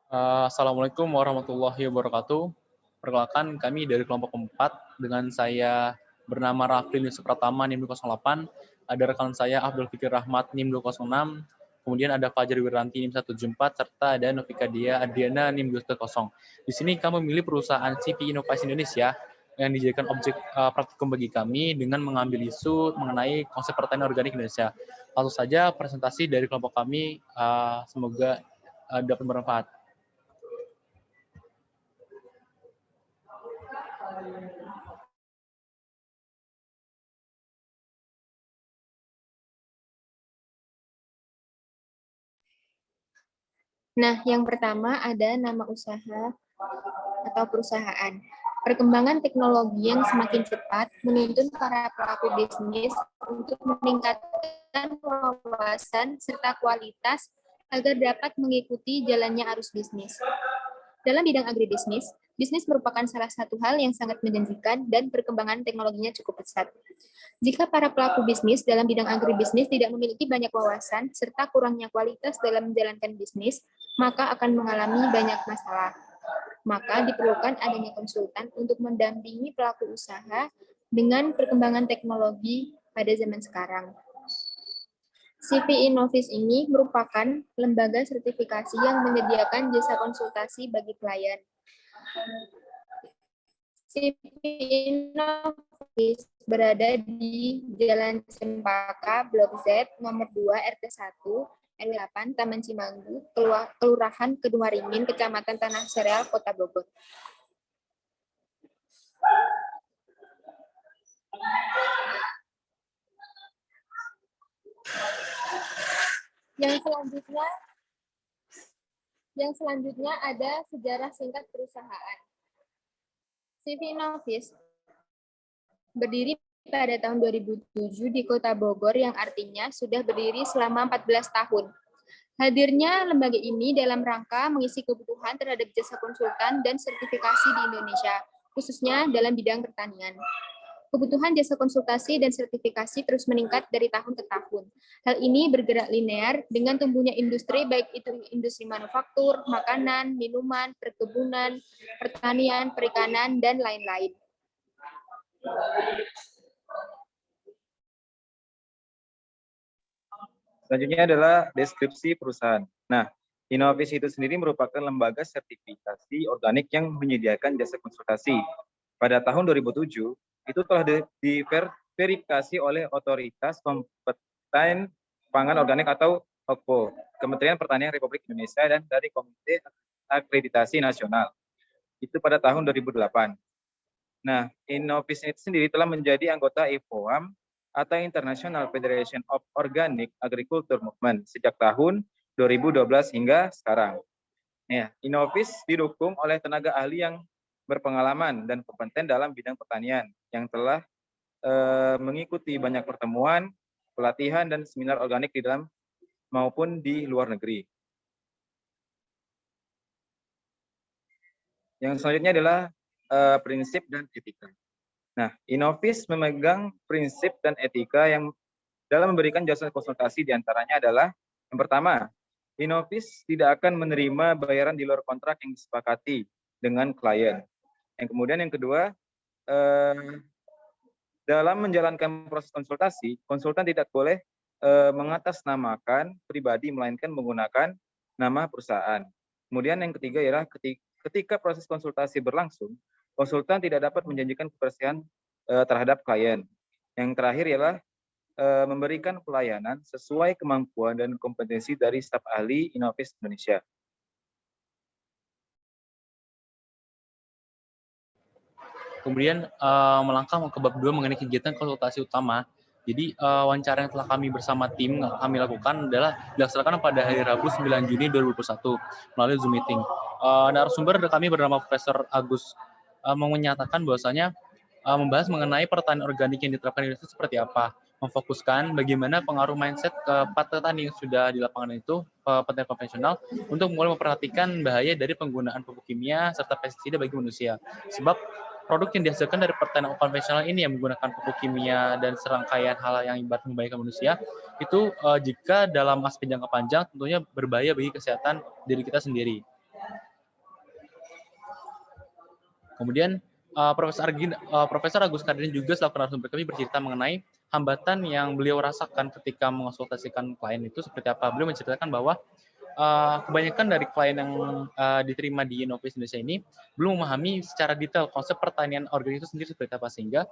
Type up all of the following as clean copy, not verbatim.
Assalamualaikum warahmatullahi wabarakatuh. Perkenalkan kami dari kelompok 4 dengan saya bernama Rafli Yusuf Pratama NIM 208, ada rekan saya Abdul Fikir Rahmat NIM 206, kemudian ada Fajar Wiranti NIM 174, serta ada Novika Dia Adriana NIM 210. Di sini kami memilih perusahaan CV Inovasi Indonesia yang dijadikan objek praktikum bagi kami dengan mengambil isu mengenai konsep pertanian organik Indonesia. Langsung saja presentasi dari kelompok kami, semoga dapat bermanfaat. Nah, yang pertama ada nama usaha atau perusahaan. Perkembangan teknologi yang semakin cepat menuntun para pelaku bisnis untuk meningkatkan wawasan serta kualitas agar dapat mengikuti jalannya arus bisnis. Dalam bidang agribisnis, bisnis merupakan salah satu hal yang sangat menjanjikan dan perkembangan teknologinya cukup pesat. Jika para pelaku bisnis dalam bidang agribisnis tidak memiliki banyak wawasan serta kurangnya kualitas dalam menjalankan bisnis, maka akan mengalami banyak masalah. Maka diperlukan adanya konsultan untuk mendampingi pelaku usaha dengan perkembangan teknologi pada zaman sekarang. CV Innovis ini merupakan lembaga sertifikasi yang menyediakan jasa konsultasi bagi klien. CV Innovis berada di Jalan Cempaka, Blok Z, nomor 2, RT 1, RW 8, Taman Cimanggu, Kelurahan Kedungwaringin, Kecamatan Tanah Sereal, Kota Bogor. Yang selanjutnya ada sejarah singkat perusahaan. CV Innovis berdiri pada tahun 2007 di Kota Bogor yang artinya sudah berdiri selama 14 tahun. Hadirnya lembaga ini dalam rangka mengisi kebutuhan terhadap jasa konsultan dan sertifikasi di Indonesia, khususnya dalam bidang pertanian. Kebutuhan jasa konsultasi dan sertifikasi terus meningkat dari tahun ke tahun. Hal ini bergerak linear dengan tumbuhnya industri, baik itu industri manufaktur, makanan, minuman, perkebunan, pertanian, perikanan, dan lain-lain. Selanjutnya adalah deskripsi perusahaan. Nah, Innovis itu sendiri merupakan lembaga sertifikasi organik yang menyediakan jasa konsultasi. Pada tahun 2007, itu telah diverifikasi oleh Otoritas Kompeten Pangan Organik atau OKPO, Kementerian Pertanian Republik Indonesia, dan dari Komite Akreditasi Nasional. Itu pada tahun 2008. Nah, Innovis itu sendiri telah menjadi anggota IFOAM atau International Federation of Organic Agriculture Movement sejak tahun 2012 hingga sekarang. Ya, Innovis didukung oleh tenaga ahli yang berpengalaman dan kompeten dalam bidang pertanian yang telah mengikuti banyak pertemuan, pelatihan, dan seminar organik di dalam maupun di luar negeri. Yang selanjutnya adalah prinsip dan etika. Nah, Innovis memegang prinsip dan etika yang dalam memberikan jasa konsultasi diantaranya adalah yang pertama, Innovis tidak akan menerima bayaran di luar kontrak yang disepakati dengan klien. Yang kemudian yang kedua, dalam menjalankan proses konsultasi, konsultan tidak boleh mengatasnamakan pribadi melainkan menggunakan nama perusahaan. Kemudian yang ketiga ialah ketika proses konsultasi berlangsung, konsultan tidak dapat menjanjikan kebersihan terhadap klien. Yang terakhir ialah memberikan pelayanan sesuai kemampuan dan kompetensi dari staf ahli Innovis Indonesia. Kemudian melangkah ke bab 2 mengenai kegiatan konsultasi utama. Jadi wawancara yang telah kami bersama tim kami lakukan adalah dilaksanakan pada hari Rabu 9 Juni 2021 melalui Zoom meeting. Narasumber kami bernama Profesor Agus menyatakan bahwasanya membahas mengenai pertanian organik yang diterapkan di Indonesia seperti apa, memfokuskan bagaimana pengaruh mindset ke petani yang sudah di lapangan itu, petani konvensional, untuk mulai memperhatikan bahaya dari penggunaan pupuk kimia serta pestisida bagi manusia. Sebab produk yang dihasilkan dari pertanian konvensional ini yang menggunakan pupuk kimia dan serangkaian hal yang ibarat membahayakan manusia, itu jika dalam aspek jangka panjang tentunya berbahaya bagi kesehatan diri kita sendiri. Kemudian Profesor Agus Kardini juga selaku narasumber kami bercerita mengenai hambatan yang beliau rasakan ketika mengonsultasikan klien itu seperti apa. Beliau menceritakan bahwa kebanyakan dari klien yang diterima di Innovis Indonesia ini belum memahami secara detail konsep pertanian organik itu sendiri seperti apa, sehingga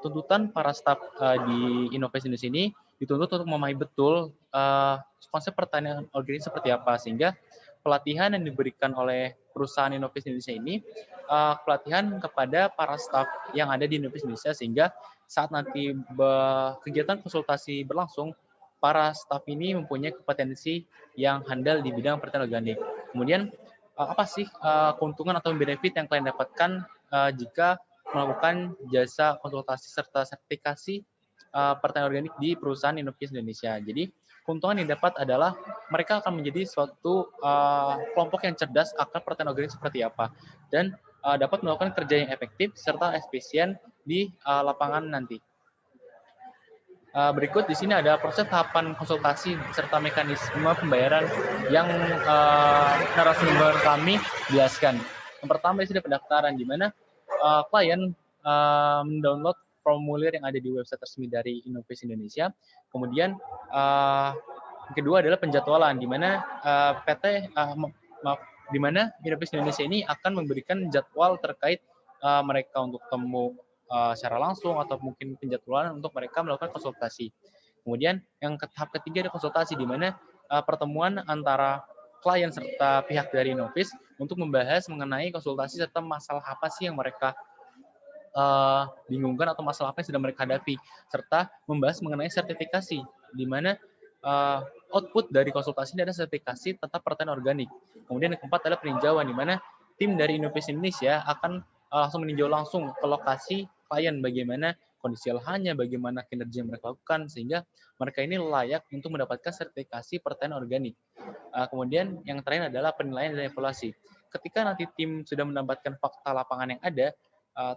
tuntutan para staf di Innovis Indonesia ini dituntut untuk memahami betul konsep pertanian organik seperti apa, sehingga pelatihan yang diberikan oleh perusahaan Innovis Indonesia ini pelatihan kepada para staf yang ada di Innovis Indonesia, sehingga saat nanti kegiatan konsultasi berlangsung, para staf ini mempunyai kompetensi yang handal di bidang pertanian organik. Kemudian apa sih keuntungan atau benefit yang kalian dapatkan jika melakukan jasa konsultasi serta sertifikasi pertanian organik di perusahaan Innovis Indonesia? Jadi keuntungan yang didapat adalah mereka akan menjadi suatu kelompok yang cerdas akan pertanian organik seperti apa, dan dapat melakukan kerja yang efektif serta efisien di lapangan nanti. Berikut di sini ada proses tahapan konsultasi serta mekanisme pembayaran yang narasumber kami jelaskan. Yang pertama di sini pendaftaran, di mana klien mendownload formulir yang ada di website resmi dari Innovis Indonesia. Kemudian yang kedua adalah penjadwalan, di mana di mana Innovis Indonesia ini akan memberikan jadwal terkait mereka untuk temu secara langsung atau mungkin penjadwalan untuk mereka melakukan konsultasi. Kemudian yang tahap ketiga ada konsultasi, di mana pertemuan antara klien serta pihak dari Innovis untuk membahas mengenai konsultasi serta masalah apa sih yang mereka bingungkan atau masalah apa yang sedang mereka hadapi, serta membahas mengenai sertifikasi, di mana output dari konsultasi ini ada sertifikasi tentang pertanian organik. Kemudian yang keempat adalah peninjauan, di mana tim dari Innovis Indonesia akan langsung meninjau langsung ke lokasi klien, bagaimana kondisi lahannya, bagaimana kinerja yang mereka lakukan, sehingga mereka ini layak untuk mendapatkan sertifikasi pertanian organik. Kemudian yang terakhir adalah penilaian dan evaluasi. Ketika nanti tim sudah mendapatkan fakta lapangan yang ada,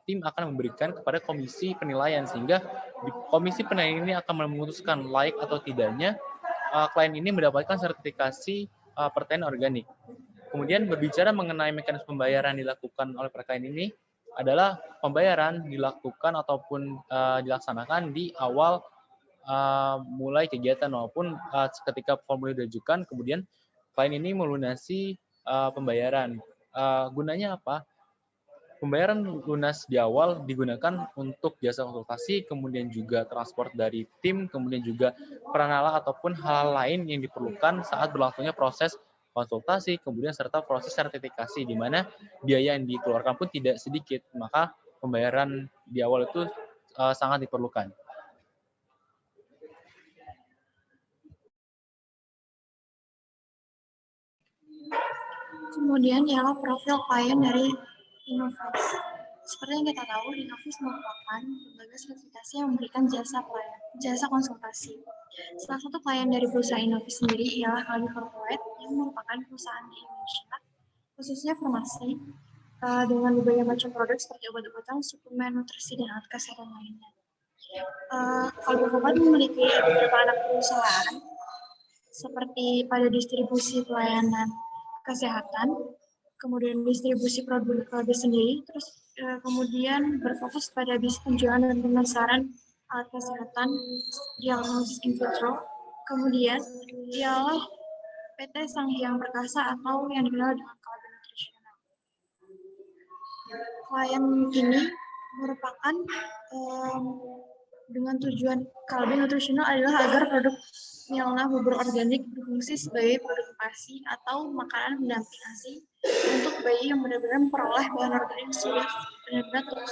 tim akan memberikan kepada komisi penilaian, sehingga di komisi penilaian ini akan memutuskan layak atau tidaknya klien ini mendapatkan sertifikasi pertanian organik. Kemudian berbicara mengenai mekanisme pembayaran dilakukan oleh para klien ini, adalah pembayaran dilakukan ataupun dilaksanakan di awal mulai kegiatan maupun ketika formulir diajukan, kemudian klien ini melunasi pembayaran. Gunanya apa? Pembayaran lunas di awal digunakan untuk jasa konsultasi, kemudian juga transport dari tim, kemudian juga peranala ataupun hal lain yang diperlukan saat berlangsungnya proses konsultasi, kemudian serta proses sertifikasi, di mana biaya yang dikeluarkan pun tidak sedikit, maka pembayaran di awal itu sangat diperlukan. Kemudian ialah profil klien dari Innovis. Seperti yang kita tahu, Innovis merupakan lembaga sertifikasi yang memberikan jasa konsultasi. Salah satu klien dari perusahaan Innovis sendiri ialah Kalbe Corporate, yang merupakan perusahaan di Indonesia, khususnya farmasi, dengan berbagai macam produk seperti obat-obatan, suplemen, nutrisi, dan alat kesehatan lainnya. Kalbe Corporate memiliki beberapa anak perusahaan, seperti pada distribusi pelayanan kesehatan, kemudian distribusi produk sendiri, terus kemudian berfokus pada bisnis penjualan dan pemasaran alat kesehatan, diagnosis in vitro. Kemudian ialah PT Sanghyang Perkasa atau yang dikenal dengan Kalbe Nutritional. Klien ini merupakan dengan tujuan Kalbe Nutritional adalah agar produk Milna bubur organik berfungsi sebagai produk ASI atau makanan pendamping ASI untuk bayi yang benar-benar memperoleh bahan organik sudah benar-benar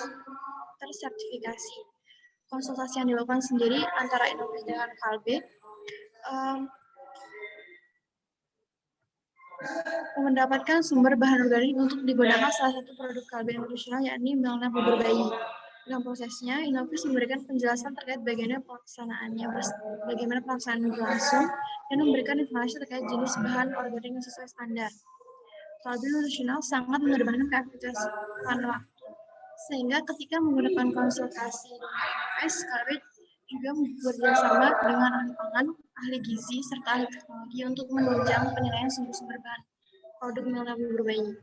tersertifikasi. Konsultasi yang dilakukan sendiri antara Innovis dengan Kalbe mendapatkan sumber bahan organik untuk digunakan salah satu produk Kalbe Nutritional, yakni Milna bubur bayi. Dalam prosesnya, Innovis memberikan penjelasan terkait bagaimana pelaksanaan berlangsung dan memberikan informasi terkait jenis bahan organik yang sesuai standar. Kalbe Nutritional sangat mengedepankan keefektifan waktu, sehingga ketika menggunakan konsultasi dengan Innovis, Kalbe juga bekerjasama dengan ahli pangan, ahli gizi, serta ahli teknologi untuk menunjang penilaian sumber-sumber bahan produk melalui berbayi.